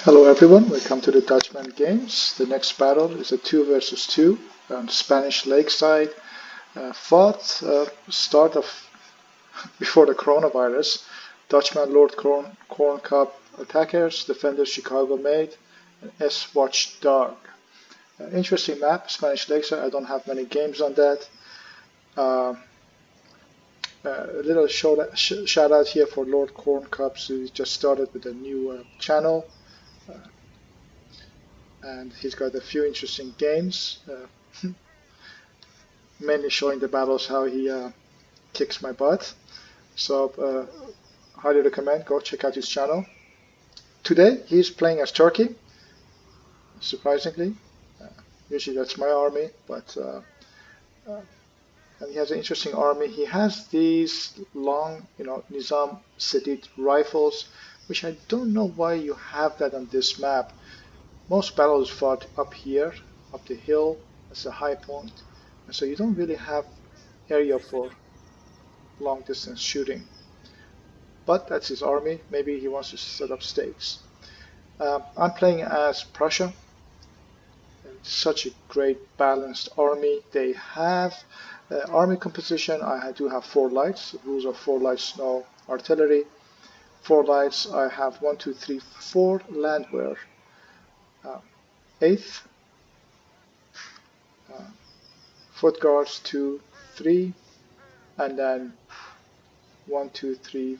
Hello everyone, welcome to the Dutchman games. The next battle is a 2 versus 2 on Spanish lakeside. Fought start of before the coronavirus. Dutchman Lord Corn Cup attackers, defender Chicago made, and S Watchdog. Interesting map, Spanish lakeside. I don't have many games on that. A little shout out here for Lord Corn Cups, who just started with a new channel. And he's got a few interesting games, mainly showing the battles how he kicks my butt. So highly recommend, go check out his channel. Today he's playing as Turkey, surprisingly. Usually that's my army, but and he has an interesting army. He has these long, Nizam Sedit rifles, which I don't know why you have that on this map. Most battles fought up here, up the hill, as a high point, and so you don't really have area for long distance shooting. But that's his army, maybe he wants to set up stakes. I'm playing as Prussia. It's such a great balanced army. They have army composition. I do have 4 lights, the rules of 4 lights, no artillery. 4 lights, I have 1, 2, 3, 4 landwehr. 8th, foot guards 2, 3, and then 1, 2, 3,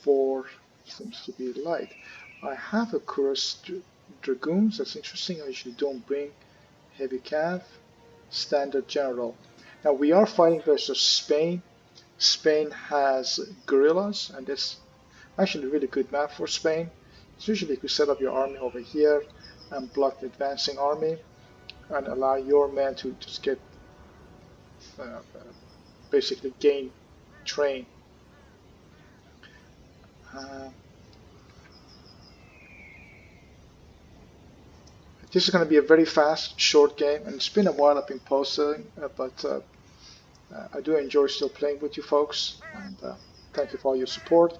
4 seems to be light. I have a Kurus dragoons. That's interesting. I usually don't bring heavy cav. Standard general. Now we are fighting versus Spain. Spain has guerrillas, and it's actually a really good map for Spain. It's usually you could set up your army over here and block the advancing army and allow your men to just get basically gain train. This is going to be a very fast, short game, and it's been a while I've been posting, but I do enjoy still playing with you folks, and thank you for all your support.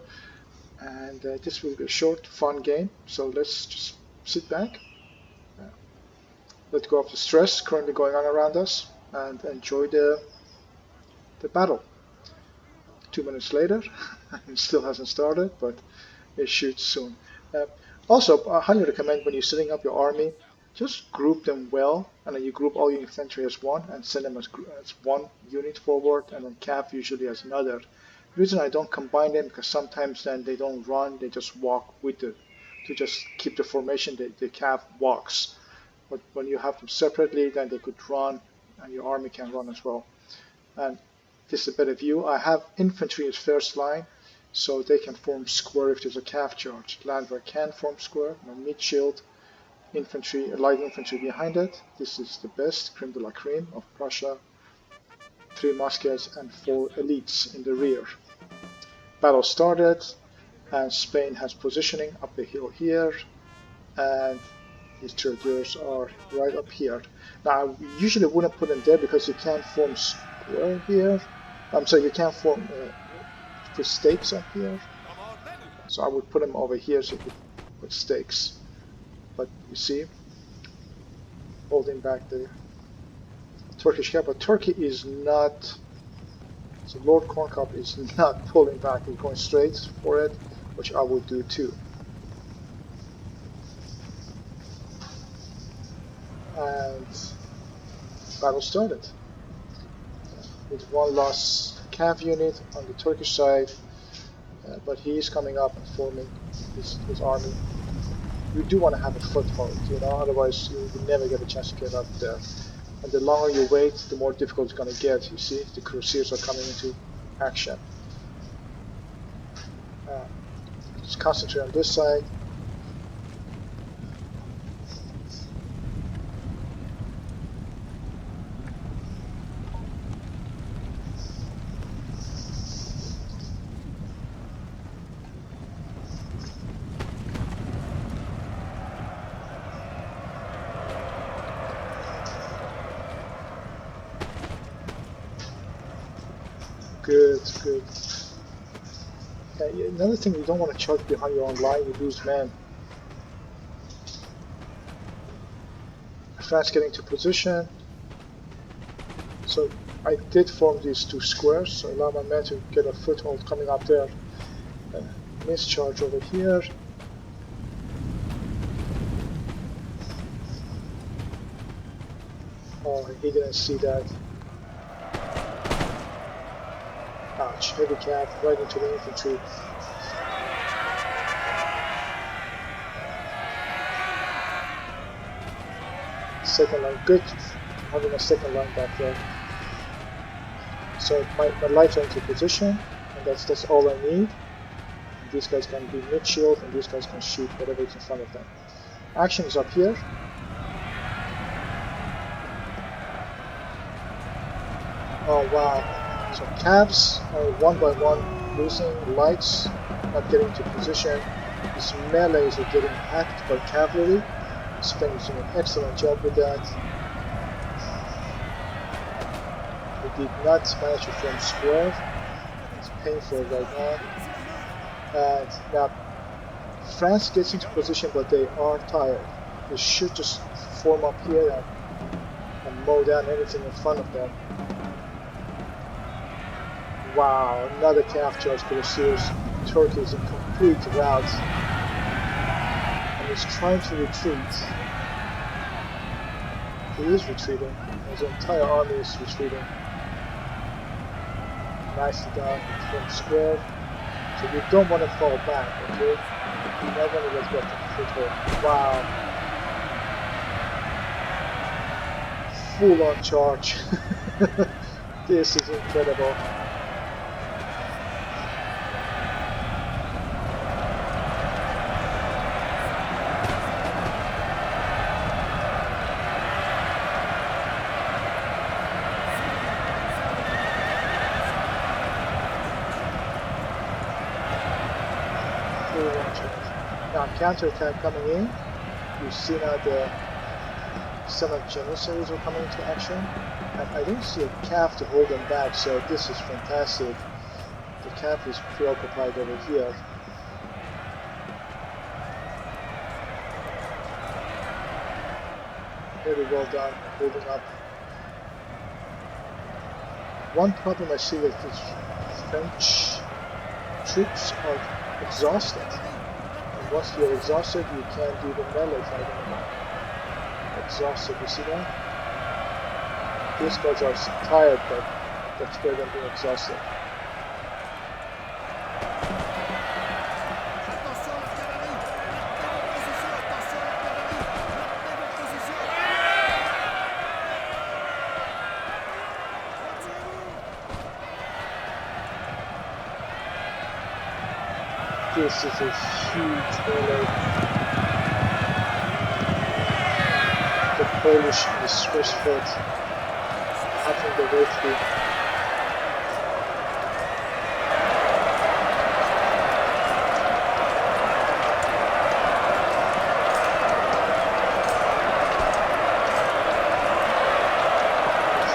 And this will be a short, fun game, so let's just sit back, let go of the stress currently going on around us, and enjoy the battle. 2 minutes later, it still hasn't started, but it should soon. Also, I highly recommend when you're setting up your army, just group them well, and then you group all your infantry as one and send them as one unit forward, and then cav usually as another. The reason I don't combine them because sometimes then they don't run, they just walk with it. To just keep the formation, the cav walks. But when you have them separately, then they could run, and your army can run as well. And this is a better view. I have infantry as first line, so they can form square if there's a cav charge. Landwehr can form square. My mid shield, infantry, light infantry behind it. This is the best, creme de la creme of Prussia. 3 muskets and 4 elites in the rear. Battle started, and Spain has positioning up the hill here, and his traders are right up here. Now, I usually wouldn't put them there because you can't form square here. So you can't form put stakes up here. So I would put them over here so you could put stakes. But you see, holding back the Turkish cap, but Turkey is not. So Lord Corn Cup is not pulling back; he's going straight for it, which I would do too. And battle started with 1 lost cav unit on the Turkish side, but he is coming up and forming his army. You do want to have a foothold, otherwise you will never get a chance to get up there. And the longer you wait, the more difficult it's going to get. You see, the Crusaders are coming into action. Just concentrate on this side. Good, good. Another thing, you don't want to charge behind your own line, you lose men. France getting to position. So I did form these two squares, so allow my men to get a foothold coming up there. Mischarge over here. Oh, he didn't see that. Ouch, heavy cap right into the infantry. Second line, good having a second line back there. So my lights are into position, and that's all I need. And these guys can be mid shield, and these guys can shoot whatever is in front of them. Action is up here. Oh wow! So Cavs are one by one losing lights, not getting to position. These melees are getting hacked by cavalry. Spain is doing an excellent job with that. We did not manage to form square. It's painful right now. And now France gets into position, but they are tired. They should just form up here and mow down anything in front of them. Wow, another calf charge pursues. Turkey is in complete rout. And he's trying to retreat. He is retreating. His entire army is retreating. Nicely done from square. So you don't want to fall back, okay? You never want to get the foothold. Wow. Full on charge. This is incredible. Now counterattack coming in. You see now the 7 Janissaries are coming into action. And I don't see a calf to hold them back, so this is fantastic. The calf is preoccupied over here. Very well done, holding up. One problem I see that the French troops are exhausted. And once you're exhausted, you can't do the melee fight anymore. Exhausted, you see that? These guys are tired, but that's better than being exhausted. This is a huge melee. The Polish and the Swiss foot hacking their way through.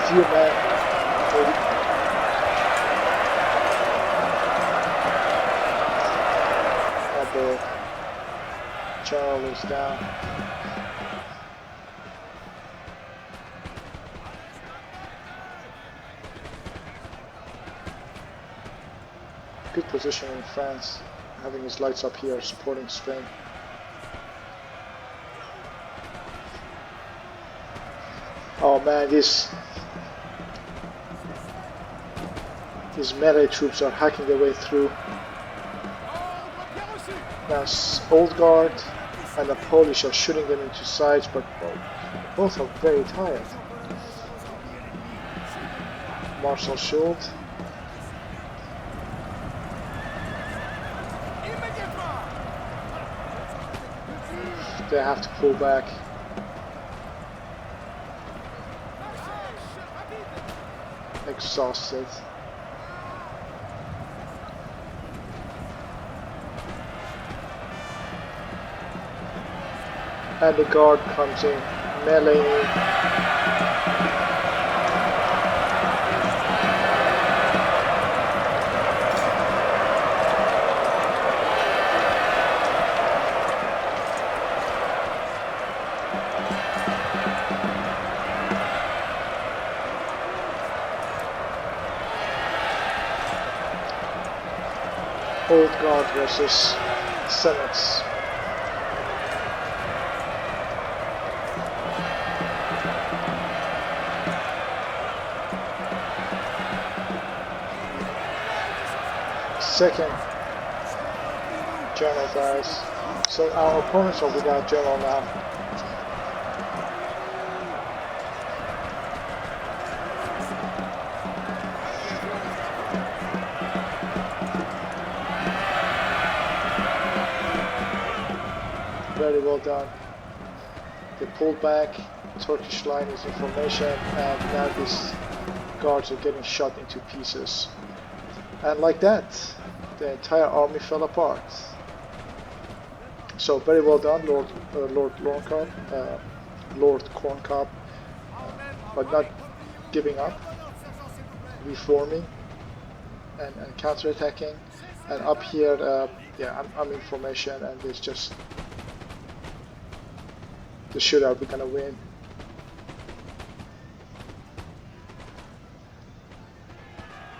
Few men. Charles down. Good position in France, having his lights up here, supporting Spain. Oh man, these melee troops are hacking their way through. Now, Old Guard and the Polish are shooting them into sides, but both are very tired. Marshal Schuld. They have to pull back. Exhausted. And the guard comes in, melee. Old Guard versus Senates. Second general dies. So our opponents are without general now. Very well done. They pulled back, Turkish line is in formation, and now these guards are getting shot into pieces. And like that, the entire army fell apart. So very well done, Lord Corncob, but not giving up, reforming, and counterattacking. And up here, yeah, I'm in formation, and there's just the shootout. We're gonna win.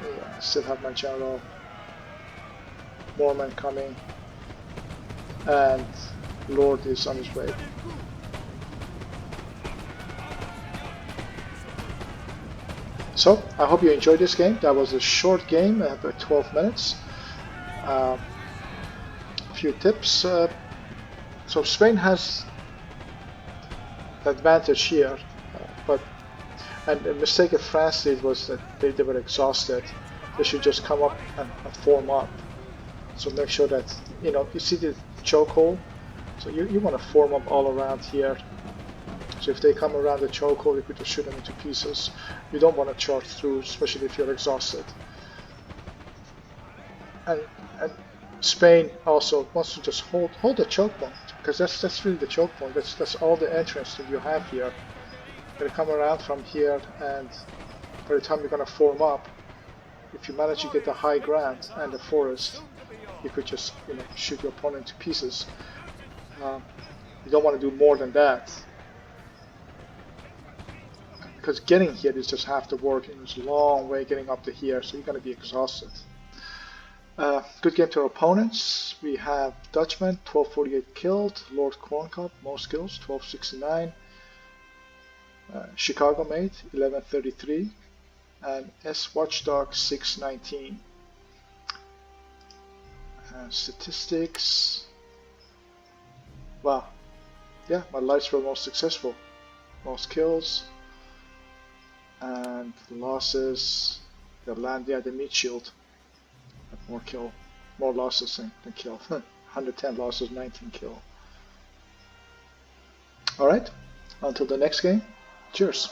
Yeah, still have my general. More men coming, and Lord is on his way. So I hope you enjoyed this game. That was a short game, about 12 minutes. A few tips. So Spain has advantage here, and the mistake that France did was that they were exhausted. They should just come up and form up. So make sure that, you see the chokehold, so you want to form up all around here. So if they come around the chokehold, you could just shoot them into pieces. You don't want to charge through, especially if you're exhausted. And Spain also wants to just hold the choke point, because that's really the choke point. That's all the entrance that you have here. You're gonna come around from here, and by the time you're gonna form up, if you manage to get the high ground and the forest, you could just shoot your opponent to pieces. You don't want to do more than that, because getting here is just half the work, and it's a long way getting up to here, so you're going to be exhausted. Good game to our opponents. We have Dutchman, 1248 killed, Lord Corncob, most kills, 1269, Chicago mate, 1133, and S Watchdog, 619. Statistics. Wow. Yeah, my lights were most successful. Most kills. And losses. The land, yeah, the meat shield. More losses than kill. 110 losses, 19 kill. Alright, until the next game. Cheers.